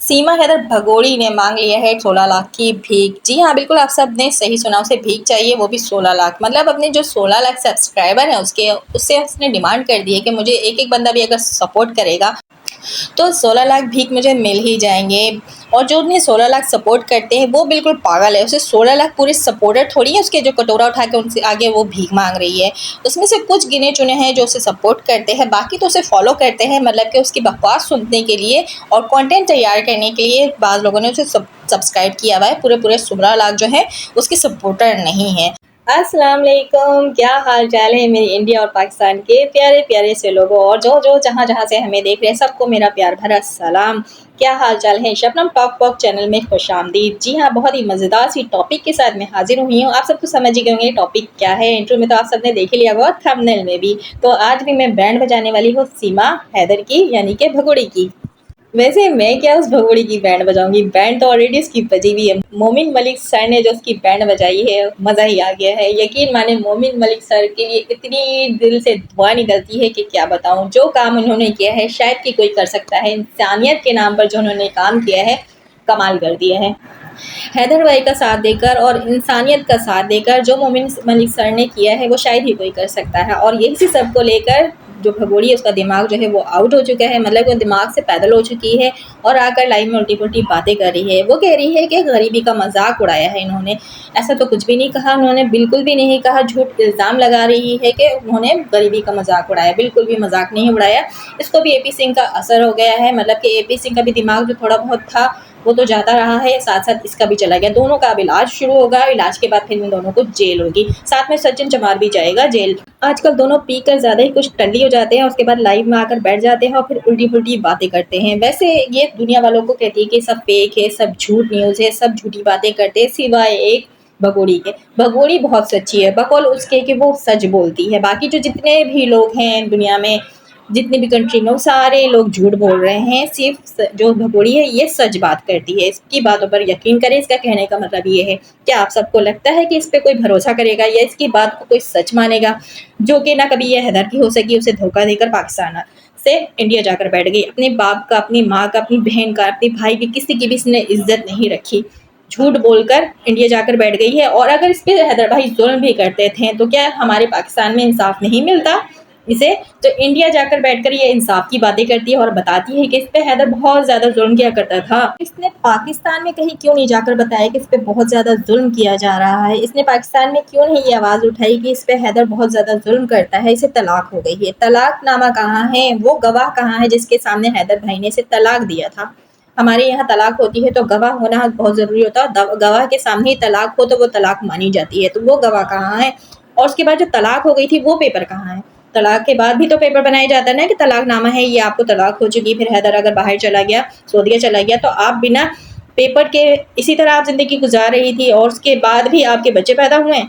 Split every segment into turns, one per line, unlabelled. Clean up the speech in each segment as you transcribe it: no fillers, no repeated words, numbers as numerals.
सीमा हैदर भगोड़ी ने मांग लिया है 16 लाख की भीख। जी हाँ, बिल्कुल आप सब ने सही सुना, उसे भीख चाहिए, वो भी 16 लाख। मतलब अपने जो 16 लाख सब्सक्राइबर हैं उससे उसने डिमांड कर दी है कि मुझे एक-एक बंदा भी अगर सपोर्ट करेगा तो 16 लाख भीख मुझे मिल ही जाएंगे। और जो उन्हें 16 लाख सपोर्ट करते हैं वो बिल्कुल पागल है। उसे 16 लाख पूरे सपोर्टर थोड़ी है उसके, जो कटोरा उठा के उनसे आगे वो भीख मांग रही है। उसमें से कुछ गिने चुने हैं जो उसे सपोर्ट करते हैं, बाकी तो उसे फॉलो करते हैं, मतलब कि उसकी बकवास सुनने के लिए और कंटेंट तैयार करने के लिए। बाद लोगों ने उसे सब्सक्राइब किया हुआ है। पूरे पूरे 16 लाख जो है उसके सपोर्टर नहीं है। अस्सलाम वालेकुम, क्या हाल चाल है मेरी इंडिया और पाकिस्तान के प्यारे प्यारे से लोगों, और जो जो जहाँ जहाँ से हमें देख रहे हैं सबको मेरा प्यार भरा सलाम। क्या हाल चाल है? शबनम टॉक पॉक चैनल में खुशामदीद। जी हाँ, बहुत ही मज़ेदार सी टॉपिक के साथ मैं हाजिर हुई हूँ। आप सब तो समझ ही गए होंगे टॉपिक क्या है। इंट्रो में तो आप सबने देख ही लिया होगा, थंबनेल में भी। तो आज भी मैं बैंड बजाने वाली हूँ सीमा हैदर की, यानी कि भगोड़ी की। वैसे मैं क्या उस भगोड़ी की बैंड बजाऊंगी, बैंड तो ऑलरेडी उसकी बजी हुई है। मोमिन मलिक सर ने जो उसकी बैंड बजाई है, मज़ा ही आ गया है। यकीन माने, मोमिन मलिक सर के लिए इतनी दिल से दुआ निकलती है कि क्या बताऊं। जो काम उन्होंने किया है शायद कि कोई कर सकता है। इंसानियत के नाम पर जो उन्होंने काम किया है, कमाल कर दिया है। हैदर भाई का साथ देकर और इंसानियत का साथ देकर जो मोमिन मलिक सर ने किया है वो शायद ही कोई कर सकता है। और यही सब को लेकर जो भगोड़ी है उसका दिमाग जो है वो आउट हो चुका है, मतलब वो दिमाग से पैदल हो चुकी है और आकर लाइव में उल्टी पुल्टी बातें कर रही है। वो कह रही है कि गरीबी का मजाक उड़ाया है इन्होंने। ऐसा तो कुछ भी नहीं कहा उन्होंने, बिल्कुल भी नहीं कहा। झूठ इल्ज़ाम लगा रही है कि उन्होंने गरीबी का मजाक उड़ाया, बिल्कुल भी मजाक नहीं उड़ाया। इसको भी एपी सिंह का असर हो गया है, मतलब कि एपी सिंह का भी दिमाग जो थोड़ा बहुत था वो तो जाता रहा है, साथ साथ इसका भी चला गया। दोनों का अब इलाज शुरू होगा, इलाज के बाद फिर इन दोनों को जेल होगी। साथ में सचिन चमार भी जाएगा जेल। आजकल दोनों पीकर ज़्यादा ही कुछ टल्ली हो जाते हैं, उसके बाद लाइव में आकर बैठ जाते हैं और फिर उल्टी पुल्टी बातें करते हैं। वैसे ये दुनिया वालों को कहती है कि सब फेक है, सब झूठ न्यूज़ है, सब झूठी बातें करते हैं, सिवाय एक भगोड़ी के। भगोड़ी बहुत सच्ची है, बकौल उसके कि वो सच बोलती है। बाकी जो जितने भी लोग हैं दुनिया में, जितनी भी कंट्री में, वो सारे लोग झूठ बोल रहे हैं। सिर्फ जो भगोड़ी है ये सच बात करती है। इसकी बातों पर यकीन करें, इसका कहने का मतलब ये है। क्या आप सबको लगता है कि इस पे कोई भरोसा करेगा या इसकी बात को कोई सच मानेगा? जो कि ना कभी ये हैदर की हो सकी, उसे धोखा देकर पाकिस्तान से इंडिया जाकर बैठ गई। अपने बाप का, अपनी माँ का, अपनी बहन का, अपने भाई की, किसी की भी इसने इज्जत नहीं रखी। झूठ बोलकर इंडिया जाकर बैठ गई है। और अगर इस पे हैदर भाई जुल्म भी करते थे तो क्या हमारे पाकिस्तान में इंसाफ नहीं मिलता इसे? तो इंडिया जाकर बैठकर ये इंसाफ की बातें करती है और बताती है कि इस पे हैदर बहुत ज़्यादा जुल्म किया करता था। इसने पाकिस्तान में कहीं क्यों नहीं जाकर बताया कि इस पे बहुत ज़्यादा जुल्म किया जा रहा है? इसने पाकिस्तान में क्यों नहीं ये आवाज़ उठाई कि इस पे हैदर बहुत ज़्यादा जुल्म करता है, इसे तलाक हो गई है? तलाकनामा कहाँ है? वो गवाह कहाँ है जिसके सामने हैदर भाई ने इसे तलाक दिया था? हमारे यहाँ तलाक होती है तो गवाह होना बहुत ज़रूरी होता है। गवाह के सामने ही तलाक हो तो वो तलाक मानी जाती है। तो वो गवाह कहाँ है? और उसके बाद जो तलाक हो गई थी वो पेपर कहाँ है? तलाक के बाद भी तो पेपर बनाया जाता है ना कि तलाकनामा है, ये आपको तलाक हो चुकी। फिर हैदर अगर बाहर चला गया, सऊदीया चला गया, तो आप बिना पेपर के इसी तरह आप ज़िंदगी गुजार रही थी और उसके बाद भी आपके बच्चे पैदा हुए।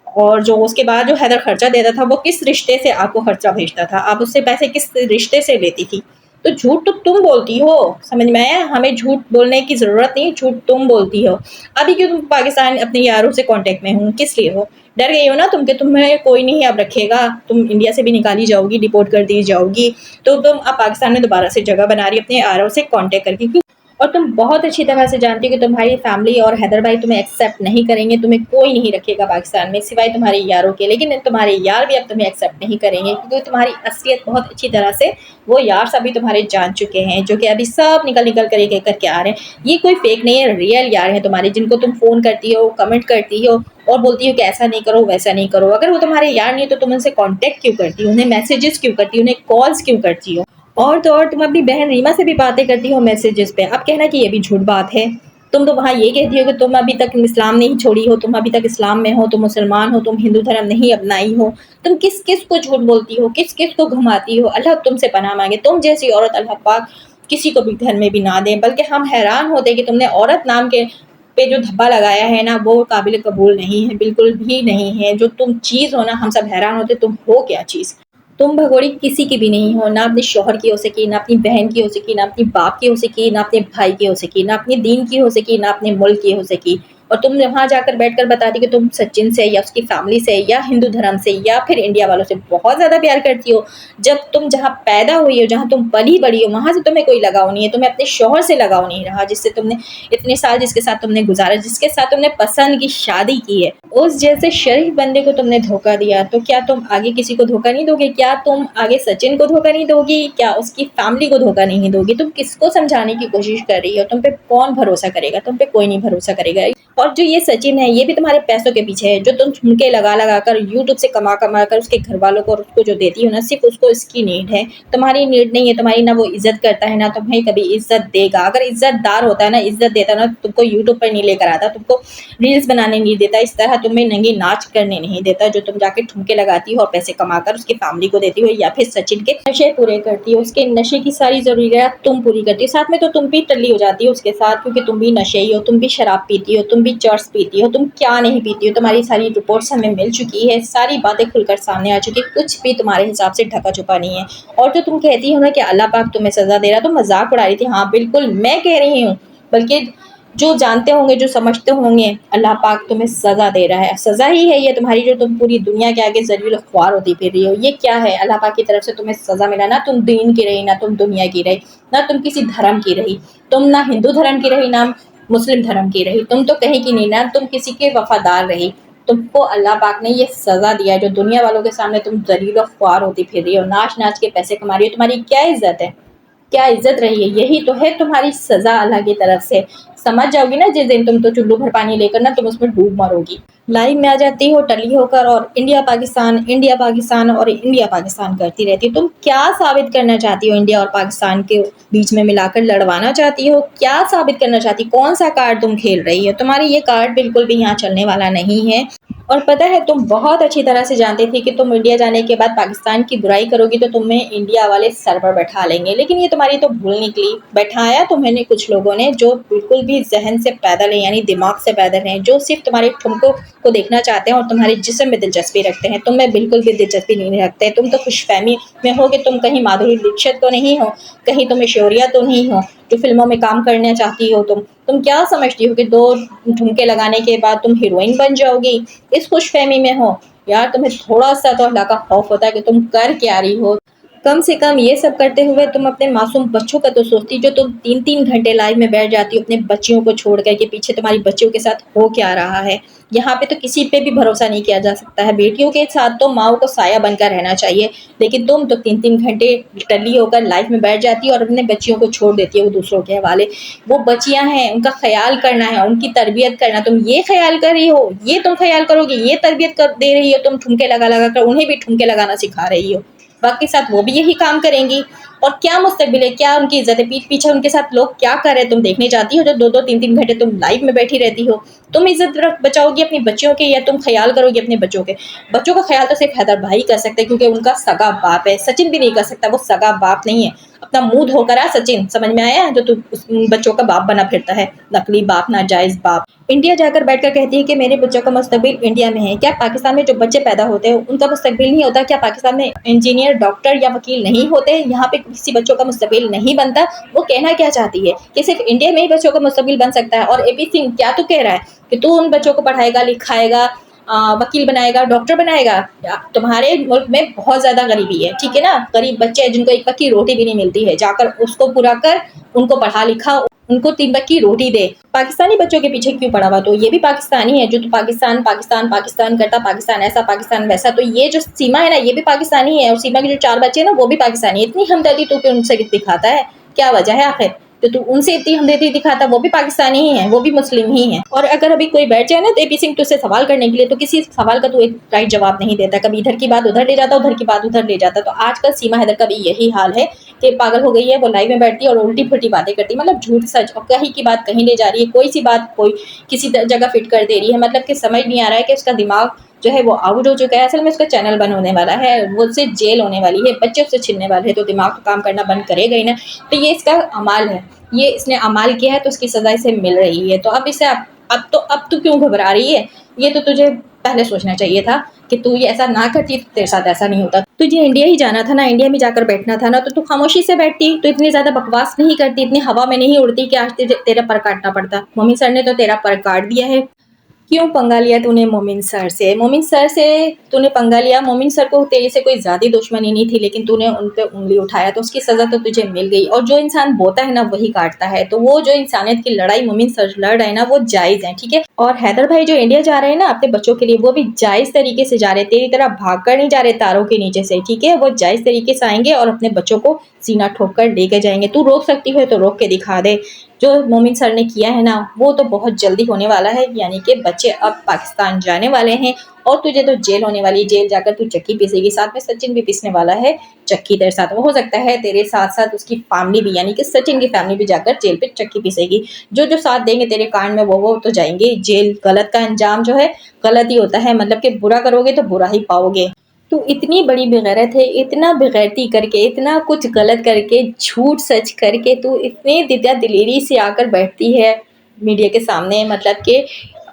और जो उसके बाद जो हैदर खर्चा देता था वो किस रिश्ते से आपको खर्चा भेजता था? आप उससे पैसे किस रिश्ते से लेती थी? तो झूठ तो तुम बोलती हो, समझ में आया? हमें झूठ बोलने की ज़रूरत नहीं, झूठ तुम बोलती हो। अभी क्यों तुम पाकिस्तान अपने यारों से कांटेक्ट में हो? किस लिए हो? डर गई हो ना तुम कि तुम्हें कोई नहीं अब रखेगा, तुम इंडिया से भी निकाली जाओगी, डिपोर्ट कर दी जाओगी। तो तुम अब पाकिस्तान में दोबारा से जगह बना रही अपने यारों से कांटेक्ट करके, क्यों? और तुम बहुत अच्छी तरह से जानती हो कि तुम्हारी फैमिली और हैदर भाई तुम्हें एक्सेप्ट नहीं करेंगे, तुम्हें कोई नहीं रखेगा पाकिस्तान में सिवाय तुम्हारे यारों के। लेकिन तुम्हारे यार भी अब तुम्हें एक्सेप्ट नहीं करेंगे क्योंकि तुम्हारी असलियत बहुत अच्छी तरह से वो यार सभी तुम्हारे जान चुके हैं, जो कि अभी सब निकल निकल कर एक करके आ रहे हैं। ये कोई फेक नहीं है, रियल यार हैं तुम्हारे, जिनको तुम फ़ोन करती हो, कमेंट करती हो और बोलती हो कि ऐसा नहीं करो, वैसा नहीं करो। अगर वो तुम्हारे यार नहीं तो तुम उनसे कॉन्टैक्ट क्यों करती हो? उन्हें मैसेजेस क्यों करती हो? उन्हें कॉल्स क्यों करती हो? और तो और तुम अपनी बहन रीमा से भी बातें करती हो मैसेजेस पे। अब कहना कि ये भी झूठ बात है। तुम तो वहाँ ये कहती हो कि तुम अभी तक इस्लाम नहीं छोड़ी हो, तुम अभी तक इस्लाम में हो, तुम मुसलमान हो, तुम हिंदू धर्म नहीं अपनाई हो। तुम किस किस को झूठ बोलती हो, किस किस को घुमाती हो? अल्लाह तुमसे पनाह मांगे, तुम जैसी औरत अल्लाह पाक किसी को भी घर में भी ना दें। बल्कि हम हैरान होते कि तुमने औरत नाम के पे जो धब्बा लगाया है ना, वो काबिल कबूल नहीं है, बिल्कुल भी नहीं है। जो तुम चीज़ हो ना, हम सब हैरान होते तुम हो क्या चीज़। तुम भगोड़ी किसी की भी नहीं हो, ना अपने शौहर की हो सकी, ना अपनी बहन की हो सकी, ना अपनी बाप की हो सकी, ना अपने भाई की हो सकी, ना अपने दीन की हो सकी, ना अपने मुल्क की हो सकी। और तुम वहाँ जाकर बैठकर बताती कि तुम सचिन से या उसकी फैमिली से या हिंदू धर्म से या फिर इंडिया वालों से बहुत ज़्यादा प्यार करती हो, जब तुम जहाँ पैदा हुई हो, जहाँ तुम पली बड़ी हो, वहाँ से तुम्हें कोई लगाव नहीं है, तुम्हें अपने शौहर से लगाव नहीं रहा, जिससे तुमने इतने साल जिसके साथ तुमने गुजारा, जिसके साथ तुमने पसंद की शादी की है, उस जैसे शरीफ बंदे को तुमने धोखा दिया, तो क्या तुम आगे किसी को धोखा नहीं दोगे? क्या तुम आगे सचिन को धोखा नहीं दोगी? क्या उसकी फैमिली को धोखा नहीं दोगी? तुम किसको समझाने की कोशिश कर रही हो? तुम पे कौन भरोसा करेगा? तुम पे कोई नहीं भरोसा करेगा। और जो ये सचिन है, ये भी तुम्हारे पैसों के पीछे है, जो तुम ठुमके लगा लगा कर यूट्यूब से कमा कमा कर उसके घर वालों को और उसको जो देती हो ना, सिर्फ उसको इसकी नीड है, तुम्हारी नीड नहीं है। तुम्हारी ना वो इज्जत करता है, ना तुम्हें कभी इज्जत देगा। अगर इज्जतदार होता है ना, इज्जत देता ना, तुमको यूट्यूब पर नहीं लेकर आता, तुमको रील्स बनाने नहीं देता, इस तरह तुम्हें नंगी नाच करने नहीं देता, जो तुम जाके ठुमके लगाती हो और पैसे कमाकर उसकी फैमिली को देती हो, या फिर सचिन के नशे पूरे करती हो, उसके नशे की सारी जरूरियात तुम पूरी करती हो। साथ में तो तुम भी टल्ली हो जाती हो उसके साथ, क्योंकि तुम भी नशेई हो, तुम भी शराब पीती हो, तुम भी चर्स पीती हो, तुम क्या नहीं पीती हो। तुम्हारी सारी रिपोर्ट्स हमें मिल चुकी है, सारी बातें खुलकर सामने आ चुकी है, कुछ भी तुम्हारे हिसाब से ढका छुपा नहीं है। और जो तुम कहती हो ना कि अल्लाह पाक तुम्हें सजा दे रहा, तो मजाक उड़ा रही थी। हाँ बिल्कुल मैं कह रही हूँ, बल्कि जो जानते होंगे, जो समझते होंगे, अल्लाह पाक तुम्हें सजा दे रहा है। सजा ही है ये तुम्हारी, जो तुम पूरी दुनिया के आगे जलील ख्वार होती फिर रही हो। ये क्या है? अल्लाह पाक की तरफ से तुम्हें सजा मिला। ना तुम दीन की रही, ना तुम दुनिया की रही, ना तुम किसी धर्म की रही, तुम ना हिंदू धर्म की रही, ना मुस्लिम धर्म की रही, तुम तो कहीं की नहीं, ना तुम किसी के वफादार रही। तुमको अल्लाह पाक ने ये सजा दिया, जो दुनिया वालों के सामने तुम जलील और ख्वार होती फिर रही हो, नाच नाच के पैसे कमा रही हो। तुम्हारी क्या इज्जत है? क्या इज्जत रही है? यही तो है तुम्हारी सजा अल्लाह की तरफ से। समझ जाओगी ना जिस दिन, तुम तो चुल्लू भर पानी लेकर ना तुम उसमें डूब मरोगी। लाइव में आ जाती हो टली होकर और इंडिया पाकिस्तान, इंडिया पाकिस्तान और इंडिया पाकिस्तान करती रहती हो। तुम क्या साबित करना चाहती हो? इंडिया और पाकिस्तान के बीच में मिलाकर लड़वाना चाहती हो? क्या साबित करना चाहती? कौन सा कार्ड तुम खेल रही हो? तुम्हारी ये कार्ड बिल्कुल भी यहाँ चलने वाला नहीं है। और पता है, तुम बहुत अच्छी तरह से जानती थी कि तुम इंडिया जाने के बाद पाकिस्तान की बुराई करोगी तो तुम्हें इंडिया वाले सर पर बैठा लेंगे, लेकिन ये तुम्हारी तो भूल निकली। बैठाया तुम्हें कुछ लोगों ने जो बिल्कुल भी जहन से पैदल है, यानी दिमाग से पैदल हैं, जो सिर्फ तुम्हारे ठुमकों को देखना चाहते हैं और तुम्हारे जिस्म में दिलचस्पी रखते हैं। तुम में बिल्कुल भी दिलचस्पी नहीं रखते। तुम तो खुशफहमी में हो कि तुम कहीं माधुरी दीक्षित तो नहीं हो, कहीं तुम ऐश्वर्या तो नहीं हो, जो फिल्मों में काम करना चाहती हो। तुम क्या समझती हो कि दो ठुमके लगाने के बाद तुम हीरोइन बन जाओगी? इस खुशफहमी में हो? यार तुम्हें थोड़ा सा तो अल्लाह का खौफ होता है कि तुम कर क्या रही हो। कम से कम ये सब करते हुए तुम अपने मासूम बच्चों का तो सोचती, जो तुम 3-3 घंटे लाइव में बैठ जाती हो अपने बच्चियों को छोड़ कर के पीछे तुम्हारी बच्चियों के साथ हो क्या रहा है। यहाँ पे तो किसी पे भी भरोसा नहीं किया जा सकता है। बेटियों के साथ तो माओ को साया बनकर रहना चाहिए, लेकिन तुम तो 3-3 घंटे टल्ली होकर लाइव में बैठ जाती हो और अपने बच्चियों को छोड़ देती है वो दूसरों के हवाले। वो बच्चियां हैं, उनका ख्याल करना है, उनकी तरबियत करना। तुम ये ख्याल कर रही हो, ये तुम ख्याल करोगी, ये तरबियत कर दे रही हो तुम, ठुमके लगा लगा कर उन्हें भी ठुमके लगाना सिखा रही हो। बाकी साथ वो भी यही काम करेंगी। और क्या मुस्तकबिल है, क्या उनकी इज्जत है? पीठ पीछे उनके साथ लोग क्या कर रहे हैं तुम देखने जाती हो, जो 2-2 3-3 घंटे तुम लाइव में बैठी रहती हो। तुम इज्जत बचाओगी अपनी बच्चियों के, या तुम ख्याल करोगी अपने बच्चों के? बच्चों का ख्याल तो सिर्फ हैदर भाई कर सकते हैं, क्योंकि उनका सगा बाप है। सचिन भी नहीं कर सकता, वो सगा बाप नहीं है। अपना मुंह धोकर आ सचिन, समझ में आया? जो तू बच्चों का बाप बना फिरता है, नकली बाप, नाजायज बाप। इंडिया जाकर बैठकर कहती है कि मेरे बच्चों का मुस्तकबिल इंडिया में है। क्या पाकिस्तान में जो बच्चे पैदा होते हैं उनका मुस्तकबिल नहीं होता? क्या पाकिस्तान में इंजीनियर, डॉक्टर या वकील नहीं होते? यहाँ पे किसी बच्चों का मुस्तकबिल नहीं बनता? वो कहना क्या चाहती है कि सिर्फ इंडिया में ही बच्चों का मुस्तकबिल बन सकता है? और एपी सिंह, क्या तू कह रहा है कि तू उन बच्चों को पढ़ाएगा, लिखाएगा, वकील बनाएगा, डॉक्टर बनाएगा? तुम्हारे मुल्क में बहुत ज्यादा गरीबी है, ठीक है ना? गरीब बच्चे हैं जिनको एक वक्त की रोटी भी नहीं मिलती है, जाकर उसको पूरा कर, उनको पढ़ा लिखा, उनको 3 वक्त की रोटी दे। पाकिस्तानी बच्चों के पीछे क्यों पड़ा हुआ? तो ये भी पाकिस्तानी है, जो तो पाकिस्तान पाकिस्तान पाकिस्तान करता, पाकिस्तान ऐसा पाकिस्तान वैसा। तो ये जो सीमा है ना, ये भी पाकिस्तानी है, और सीमा के जो 4 बच्चे हैं ना, वो भी पाकिस्तानी है। इतनी हमदर्दी तो क्यों उनसे दिखाता है? क्या वजह है आखिर? जो तू उनसे इतनी हमदर्दी दिखाता, वो भी पाकिस्तानी ही है, वो भी मुस्लिम ही है। और अगर अभी कोई बैठ जाए ना तो एपी सिंह तुझसे सवाल करने के लिए, तो किसी सवाल का तू एक राइट जवाब नहीं देता। कभी इधर की बात उधर ले जाता, उधर की बात उधर ले जाता। तो आजकल सीमा हैदर का भी यही हाल है कि पागल हो गई है। वो लाइव में बैठती है और उल्टी फुल्टी बातें करती है, मतलब झूठ सच, और कहीं की बात कहीं ले जा रही है, कोई सी बात कोई किसी जगह फिट कर दे रही है। मतलब कि समझ नहीं आ रहा है कि उसका दिमाग जो है वो आउट हो चुका है। असल में उसका चैनल बंद होने वाला है, वो उससे जेल होने वाली है, बच्चे उससे छिनने वाले हैं, तो दिमाग तो काम करना बंद करेगा ही ना। तो ये इसका अमाल है, ये इसने अमाल किया है, तो उसकी सजा इसे मिल रही है। तो अब इसे अब तू क्यों घबरा रही है? ये तो तुझे पहले सोचना चाहिए था कि तू ये ऐसा ना करती तो तेरे साथ ऐसा नहीं होता। तुझे इंडिया ही जाना था ना, इंडिया में जाकर बैठना था ना, तो तू खामोशी से बैठती, तो इतनी ज्यादा बकवास नहीं करती, इतनी हवा में नहीं उड़ती कि आज तेरा पर काटना पड़ता। मम्मी सर ने तो तेरा पर काट दिया है। क्यों पंगा लिया तूने मोमिन सर से? मोमिन सर से तूने पंगा लिया। मोमिन सर को तेरे से कोई ज़्यादा दुश्मनी नहीं थी, लेकिन तूने उन पे उँगली उठाया तो उसकी सज़ा तो तुझे मिल गई। और जो इंसान बोता है ना वही काटता है, तो वो जो इंसानियत की लड़ाई मोमिन सर लड़ रहे हैं ना वो जायज़ है, ठीक है। और हैदर भाई जो इंडिया जा रहे हैं ना अपने बच्चों के लिए, वो भी जायज़ तरीके से जा रहे हैं, तेरी तरह भाग कर नहीं जा रहे तारों के नीचे से, ठीक है। वो जायज़ तरीके से आएंगे और अपने बच्चों को सीना ठोक कर लेके जाएंगे। तू रोक सकती है तो रोक के दिखा दे। जो मोमिन सर ने किया है ना वो तो बहुत जल्दी होने वाला है, यानी कि बच्चे अब पाकिस्तान जाने वाले हैं और तुझे तो जेल होने वाली, जेल जाकर तू चक्की पीसेगी। साथ में सचिन भी पीसने वाला है चक्की तेरे साथ। वो हो सकता है तेरे साथ साथ उसकी फैमिली भी, यानी कि सचिन की फैमिली भी जाकर जेल पे चक्की पीसेगी। जो जो साथ देंगे तेरे कांड में वो तो जाएंगे जेल। गलत का अंजाम जो है गलत ही होता है, मतलब कि बुरा करोगे तो बुरा ही पाओगे। तू इतनी बड़ी बेगैरत है, इतना बेगैरती करके, इतना कुछ गलत करके, झूठ सच करके तू इतनी दित्या दिलेरी से आकर बैठती है मीडिया के सामने, मतलब कि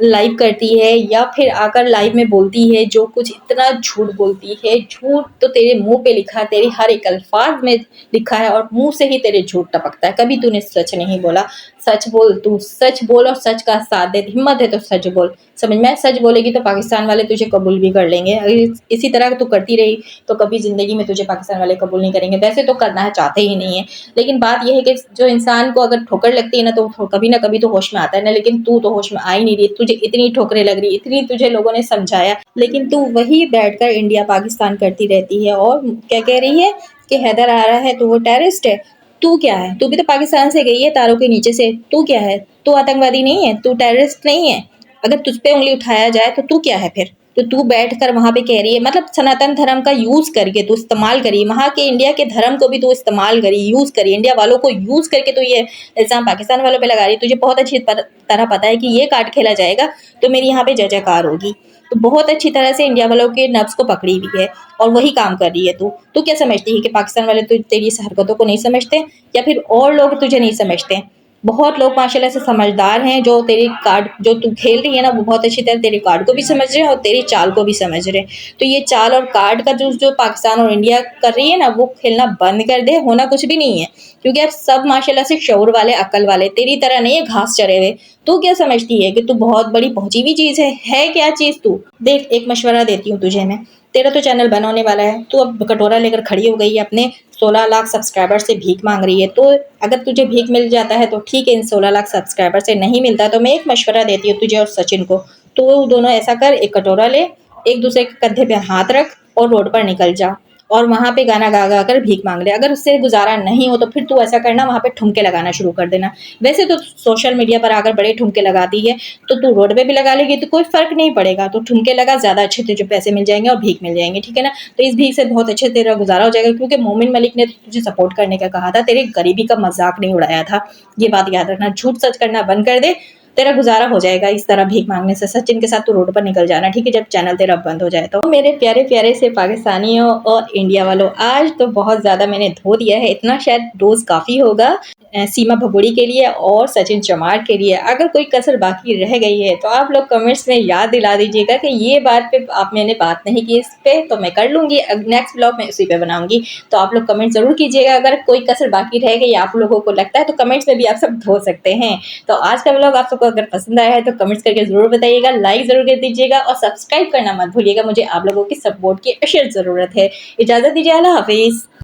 लाइव करती है या फिर आकर लाइव में बोलती है जो कुछ, इतना झूठ बोलती है। झूठ तो तेरे मुंह पे लिखा है, तेरे हर एक अल्फाज में लिखा है और मुंह से ही तेरे झूठ टपकता है। कभी तूने सच नहीं बोला। सच बोल, तू सच बोल और सच का साथ दे। हिम्मत है तो सच बोल, समझ में। सच बोलेगी तो पाकिस्तान वाले तुझे कबूल भी कर लेंगे। अगर इसी तरह तू करती रही तो कभी ज़िंदगी में तुझे पाकिस्तान वाले कबूल नहीं करेंगे। वैसे तो करना चाहते ही नहीं है, लेकिन बात यह है कि जो इंसान को अगर ठोकर लगती है ना तो कभी ना कभी तो होश में आता है ना। लेकिन तू तो होश में आ ही नहीं रही। तुझे इतनी ठोकरें लग रही, इतनी तुझे लोगों ने समझाया, लेकिन तू वही बैठकर इंडिया पाकिस्तान करती रहती है। और क्या कह रही है कि हैदर आ रहा है तो वो टेररिस्ट है। तू क्या है? तू भी तो पाकिस्तान से गई है तारों के नीचे से। तू क्या है? तू आतंकवादी नहीं है, तू टेररिस्ट नहीं है। अगर तुझ पे उंगली उठाया जाए तो तू क्या है फिर? तो तू बैठकर वहां पे कह रही है, मतलब सनातन धर्म का यूज करके तू इस्तेमाल करी, वहां के इंडिया के धर्म को भी तू इस्तेमाल करी, यूज करी, इंडिया वालों को यूज करके तो ये इल्जाम पाकिस्तान वालों पे लगा रही है। तुझे बहुत अच्छी तरह पता है कि ये कार्ड खेला जाएगा तो मेरी यहाँ पे जय जयकार होगी। तो बहुत अच्छी तरह से इंडिया वालों के नब्ज को पकड़ी हुई है और वही काम कर रही है। तू क्या समझती है कि पाकिस्तान वाले तेरी इस हरकतों को नहीं समझते, या फिर और लोग तुझे नहीं समझते? बहुत लोग माशाल्लाह से समझदार हैं जो तेरी कार्ड जो तू खेल रही है ना वो बहुत अच्छी तरह तेरे कार्ड को भी समझ रहे हैं और तेरी चाल को भी समझ रहे हैं। तो ये चाल और कार्ड का जो जो पाकिस्तान और इंडिया कर रही है ना वो खेलना बंद कर दे। होना कुछ भी नहीं है, क्योंकि अब सब माशाल्लाह से शऊर वाले, अकल वाले, तेरी तरह नहीं है घास चरे हुए। तू क्या समझती है कि तू बहुत बड़ी पहुंची हुई चीज़ है क्या चीज़ तू? देख, एक मशवरा देती हूँ तुझे मैं। तेरा तो चैनल बंद होने वाला है, तू अब कटोरा लेकर खड़ी हो गई है, अपने 16 लाख सब्सक्राइबर से भीख मांग रही है। तो अगर तुझे भीख मिल जाता है तो ठीक है, इन 16 लाख सब्सक्राइबर से नहीं मिलता तो मैं एक मशवरा देती हूँ तुझे और सचिन को। तो दोनों ऐसा कर, एक कटोरा ले, एक दूसरे के कंधे पे हाथ रख और रोड पर निकल जा और वहाँ पे गाना गा गा कर भीख मांग ले। अगर उससे गुजारा नहीं हो तो फिर तू ऐसा करना, वहाँ पे ठुमके लगाना शुरू कर देना। वैसे तो सोशल मीडिया पर आकर बड़े ठुमके लगाती है, तो तू रोड पे भी लगा लेगी तो कोई फर्क नहीं पड़ेगा। तो ठुमके लगा, ज़्यादा अच्छे तुझे पैसे मिल जाएंगे और भीख मिल जाएंगे, ठीक है ना। तो इस भीख से बहुत अच्छे तेरा गुजारा हो जाएगा, क्योंकि मोमिन मलिक ने तुझे सपोर्ट करने का कहा था, तेरी गरीबी का मजाक नहीं उड़ाया था। ये बात याद रखना। झूठ सच करना बंद कर दे, तेरा गुजारा हो जाएगा इस तरह भीख मांगने से। सचिन के साथ तू रोड पर निकल जाना, ठीक है, जब चैनल तेरा बंद हो जाए। तो मेरे प्यारे प्यारे से पाकिस्तानियों और इंडिया वालों, आज तो बहुत ज़्यादा मैंने धो दिया है, इतना शायद डोज काफ़ी होगा सीमा भगोड़ी के लिए और सचिन चमार के लिए। अगर कोई कसर बाकी रह गई है तो आप लोग कमेंट्स में याद दिला दीजिएगा कि ये बात पे आप मैंने बात नहीं की, इस पे तो मैं कर लूँगी, नेक्स्ट ब्लॉग में उसी पे बनाऊंगी। तो आप लोग कमेंट ज़रूर कीजिएगा, अगर कोई कसर बाकी रह गई आप लोगों को लगता है तो कमेंट्स में भी आप सब धो सकते हैं। तो आज का ब्लॉग आप सबको अगर पसंद आया है तो कमेंट्स करके ज़रूर बताइएगा, लाइक ज़रूर कर दीजिएगा और सब्सक्राइब करना मत भूलिएगा। मुझे आप लोगों की सपोर्ट की अशद ज़रूरत है। इजाज़त दीजिए, अल्लाह हाफिज़।